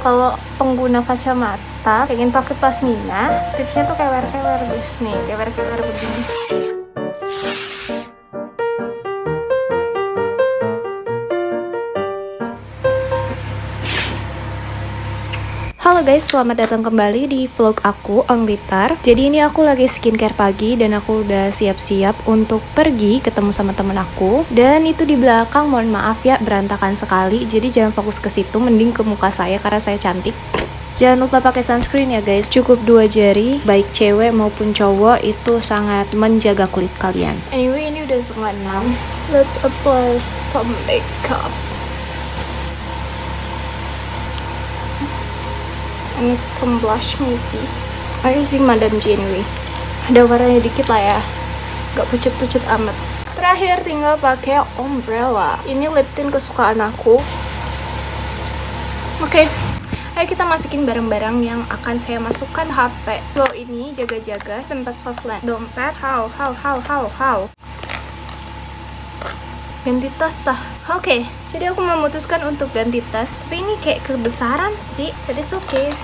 Kalau pengguna kacamata pengen pakai pasmina, tipsnya tuh kewer-kewer guys nih, kewer-kewer begini. Halo guys, selamat datang kembali di vlog aku, Ong Litar. Jadi ini aku lagi skincare pagi dan aku udah siap-siap untuk pergi ketemu sama temen aku. Dan itu di belakang, mohon maaf ya, berantakan sekali. Jadi jangan fokus ke situ, mending ke muka saya karena saya cantik. Jangan lupa pakai sunscreen ya guys, cukup 2 jari, baik cewek maupun cowok, itu sangat menjaga kulit kalian. Anyway, ini udah setengah 6. Let's apply some makeup. I need some blush maybe. I'm using Madame January. Ada warnanya dikit lah ya, gak pucet-pucet amat. Terakhir tinggal pakai umbrella. Ini lip tint kesukaan aku. Oke, ayo kita masukin barang-barang yang akan saya masukkan HP. So ini jaga-jaga tempat softland, dompet, how. Ganti tas tah. Oke, jadi aku memutuskan untuk ganti tas. Tapi ini kayak kebesaran sih, but it's okay.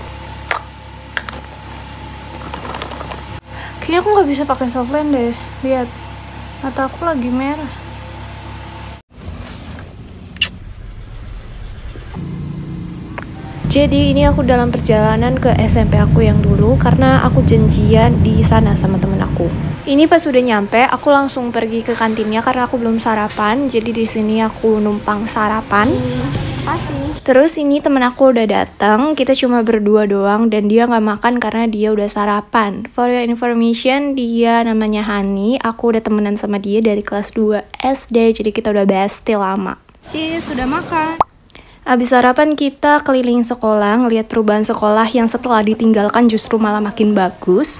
Kayaknya aku nggak bisa pakai softland deh. Lihat, mata aku lagi merah. Jadi ini aku dalam perjalanan ke SMP aku yang dulu karena aku janjian di sana sama temen aku. Ini pas udah nyampe, aku langsung pergi ke kantinnya karena aku belum sarapan. Jadi di sini aku numpang sarapan. Terus ini temen aku udah datang, kita cuma berdua doang dan dia nggak makan karena dia udah sarapan. For your information, dia namanya Hani. Aku udah temenan sama dia dari kelas 2 SD, jadi kita udah bestie lama. Cis, sudah makan. Abis sarapan kita keliling sekolah, ngeliat perubahan sekolah yang setelah ditinggalkan justru malah makin bagus.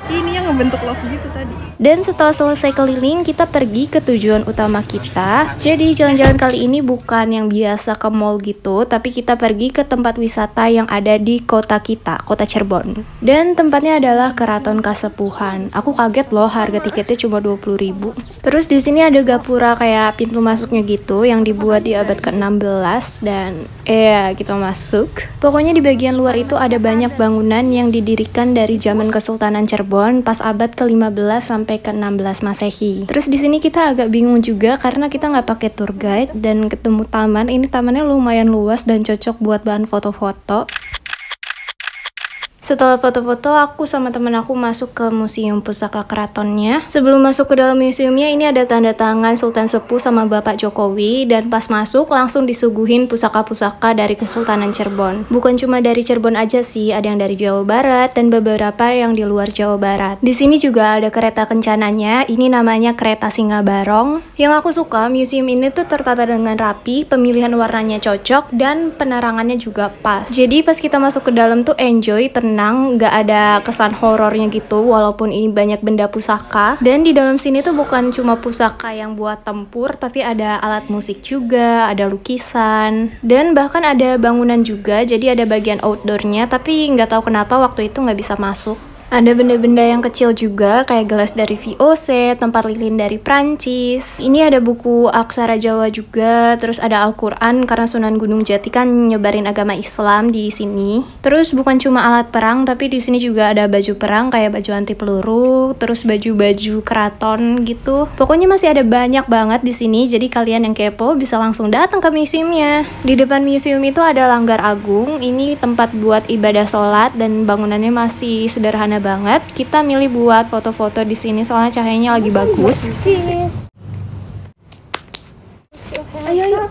Ini yang ngebentuk love gitu tadi. Dan setelah selesai keliling, kita pergi ke tujuan utama kita. Jadi jalan-jalan kali ini bukan yang biasa ke mall gitu, tapi kita pergi ke tempat wisata yang ada di kota kita, kota Cirebon. Dan tempatnya adalah Keraton Kasepuhan. Aku kaget loh, harga tiketnya cuma 20.000. Terus di sini ada gapura kayak pintu masuknya gitu yang dibuat di abad ke-16 dan kita masuk. Pokoknya di bagian luar itu ada banyak bangunan yang didirikan dari zaman Kesultanan Cirebon pas abad ke-15 sampai ke-16 Masehi. Terus di sini kita agak bingung juga karena kita nggak pakai tour guide dan ketemu taman. Ini tamannya lumayan luas dan cocok buat bahan foto-foto. Setelah foto-foto, aku sama temen aku masuk ke Museum Pusaka Keratonnya. Sebelum masuk ke dalam museumnya, ini ada tanda tangan Sultan Sepuh sama Bapak Jokowi. Dan pas masuk, langsung disuguhin pusaka-pusaka dari Kesultanan Cirebon. Bukan cuma dari Cirebon aja sih, ada yang dari Jawa Barat dan beberapa yang di luar Jawa Barat. Di sini juga ada kereta kencananya, ini namanya kereta Singa Barong. Yang aku suka, museum ini tuh tertata dengan rapi, pemilihan warnanya cocok, dan penerangannya juga pas. Jadi pas kita masuk ke dalam tuh enjoy, tenang, nggak ada kesan horornya gitu walaupun ini banyak benda pusaka. Dan di dalam sini tuh bukan cuma pusaka yang buat tempur, tapi ada alat musik juga, ada lukisan, dan bahkan ada bangunan juga. Jadi ada bagian outdoornya, tapi nggak tahu kenapa waktu itu nggak bisa masuk. Ada benda-benda yang kecil juga, kayak gelas dari VOC, tempat lilin dari Prancis. Ini ada buku aksara Jawa juga, terus ada Al-Quran karena Sunan Gunung Jati kan nyebarin agama Islam di sini. Terus bukan cuma alat perang, tapi di sini juga ada baju perang kayak baju anti peluru, terus baju-baju keraton gitu. Pokoknya masih ada banyak banget di sini, jadi kalian yang kepo bisa langsung datang ke museumnya. Di depan museum itu ada Langgar Agung, ini tempat buat ibadah sholat dan bangunannya masih sederhana banget. Kita milih buat foto-foto di sini soalnya cahayanya lagi bagus. Ayo.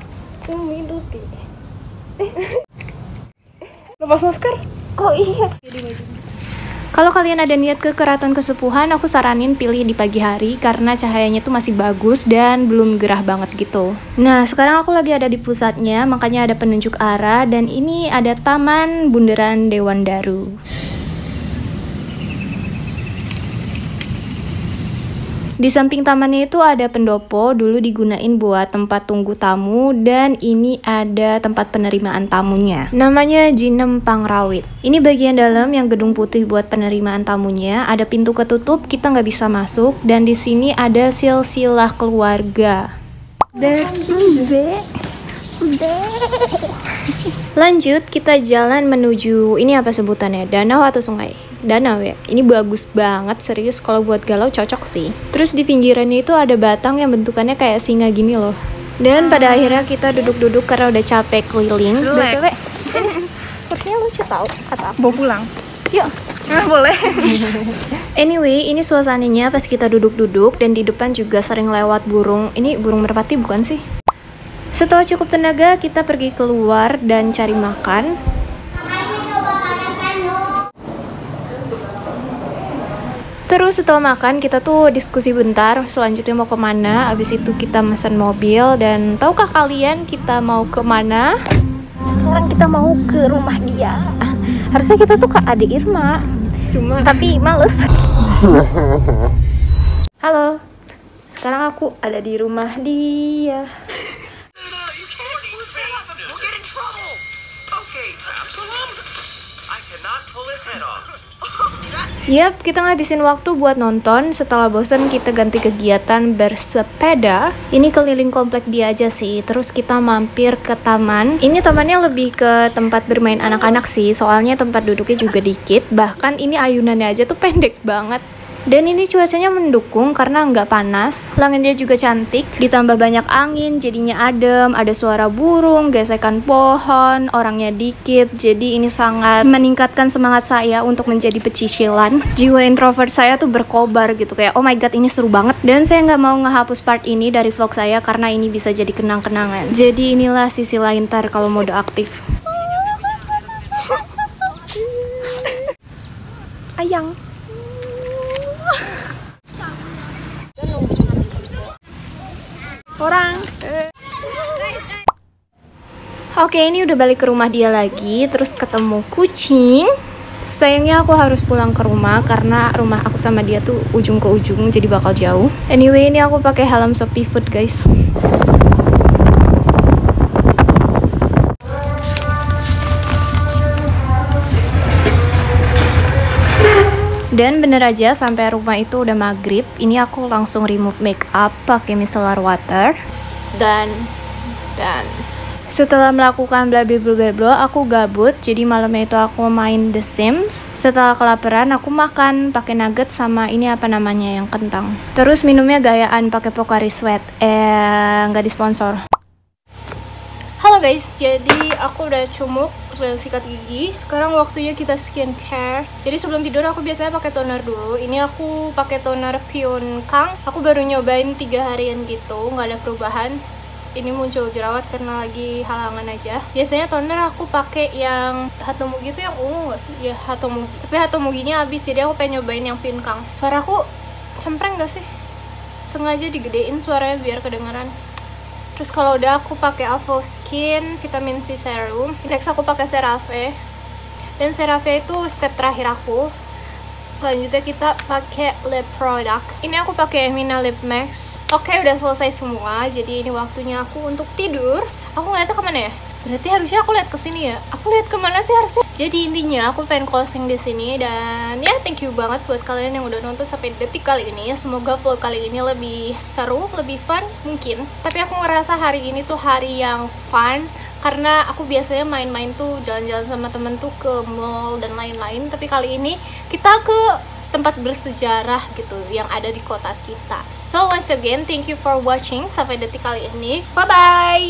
Lepas masker? Oh iya. Kalau kalian ada niat ke Keraton Kasepuhan, aku saranin pilih di pagi hari karena cahayanya tuh masih bagus dan belum gerah banget gitu. Nah, sekarang aku lagi ada di pusatnya, makanya ada penunjuk arah dan ini ada Taman Bundaran Dewan Daru. Di samping tamannya itu ada pendopo, dulu digunain buat tempat tunggu tamu, dan ini ada tempat penerimaan tamunya. Namanya Jinem Pangrawit. Ini bagian dalam yang gedung putih buat penerimaan tamunya. Ada pintu ketutup, kita nggak bisa masuk, dan di sini ada silsilah keluarga. Lanjut, kita jalan menuju, ini apa sebutannya? Danau atau sungai? Danau ya. Ini bagus banget, serius kalau buat galau cocok sih. Terus di pinggirannya itu ada batang yang bentukannya kayak singa gini loh. Dan pada akhirnya kita duduk-duduk karena udah capek keliling. BTW, kursinya lucu tau, kata aku. Bawa pulang. Yuk. Boleh. Anyway, ini suasananya pas kita duduk-duduk dan di depan juga sering lewat burung. Ini burung merpati bukan sih? Setelah cukup tenaga, kita pergi keluar dan cari makan. Terus setelah makan, kita tuh diskusi bentar, selanjutnya mau kemana. Abis itu kita mesen mobil, dan tahukah kalian kita mau kemana? Sekarang kita mau ke rumah dia. Harusnya kita tuh ke adik Irma, tapi males. Halo, sekarang aku ada di rumah dia. Yap, kita ngabisin waktu buat nonton. Setelah bosen kita ganti kegiatan bersepeda. Ini keliling komplek dia aja sih. Terus kita mampir ke taman. Ini tamannya lebih ke tempat bermain anak-anak sih. Soalnya tempat duduknya juga dikit. Bahkan ini ayunannya aja tuh pendek banget. Dan ini cuacanya mendukung karena nggak panas, langitnya juga cantik, ditambah banyak angin, jadinya adem, ada suara burung, gesekan pohon, orangnya dikit, jadi ini sangat meningkatkan semangat saya untuk menjadi pecicilan. Jiwa introvert saya tuh berkobar gitu, kayak oh my god ini seru banget. Dan saya nggak mau ngehapus part ini dari vlog saya karena ini bisa jadi kenang-kenangan. Jadi inilah sisi lain ntar kalau mode aktif. Ayang. Orang. Oke, ini udah balik ke rumah dia lagi, terus ketemu kucing. Sayangnya aku harus pulang ke rumah karena rumah aku sama dia tuh ujung ke ujung, jadi bakal jauh. Anyway, ini aku pakai helm Shopee Food, guys. Dan bener aja sampai rumah itu udah maghrib. Ini aku langsung remove makeup pakai micellar water. Dan setelah melakukan bla bla bla bla, aku gabut. Jadi malamnya itu aku main The Sims. Setelah kelaparan, aku makan pakai nugget sama ini apa namanya yang kentang. Terus minumnya gayaan pakai Pocari Sweat. Nggak disponsor. Halo guys, jadi aku udah cumuk, sikat gigi. Sekarang waktunya kita skincare. Jadi sebelum tidur aku biasanya pakai toner dulu. Ini aku pakai toner Pyun Kang. Aku baru nyobain 3 harian gitu, nggak ada perubahan. Ini muncul jerawat karena lagi halangan aja. Biasanya toner aku pakai yang Hatomugi itu yang ungu nggak sih? Ya Hatomugi. Tapi Hatomuginya habis, jadi aku pengen nyobain yang Pyun Kang. Suara aku cempreng nggak sih? Sengaja digedein suaranya biar kedengeran. Terus kalau udah aku pakai Avo Skin Vitamin C Serum. Next aku pakai CeraVe. Dan CeraVe itu step terakhir aku. Selanjutnya kita pakai lip product. Ini aku pakai Mina Lip Max. Oke, udah selesai semua. Jadi ini waktunya aku untuk tidur. Aku ngeliatnya kemana ya? Berarti harusnya aku lihat ke sini ya. Aku lihat kemana sih harusnya? Jadi intinya aku pengen closing di sini, dan ya thank you banget buat kalian yang udah nonton sampai detik kali ini. Semoga vlog kali ini lebih seru, lebih fun mungkin. Tapi aku ngerasa hari ini tuh hari yang fun karena aku biasanya main-main tuh jalan-jalan sama temen tuh ke mall dan lain-lain. Tapi kali ini kita ke tempat bersejarah gitu yang ada di kota kita. So once again, thank you for watching sampai detik kali ini. Bye bye.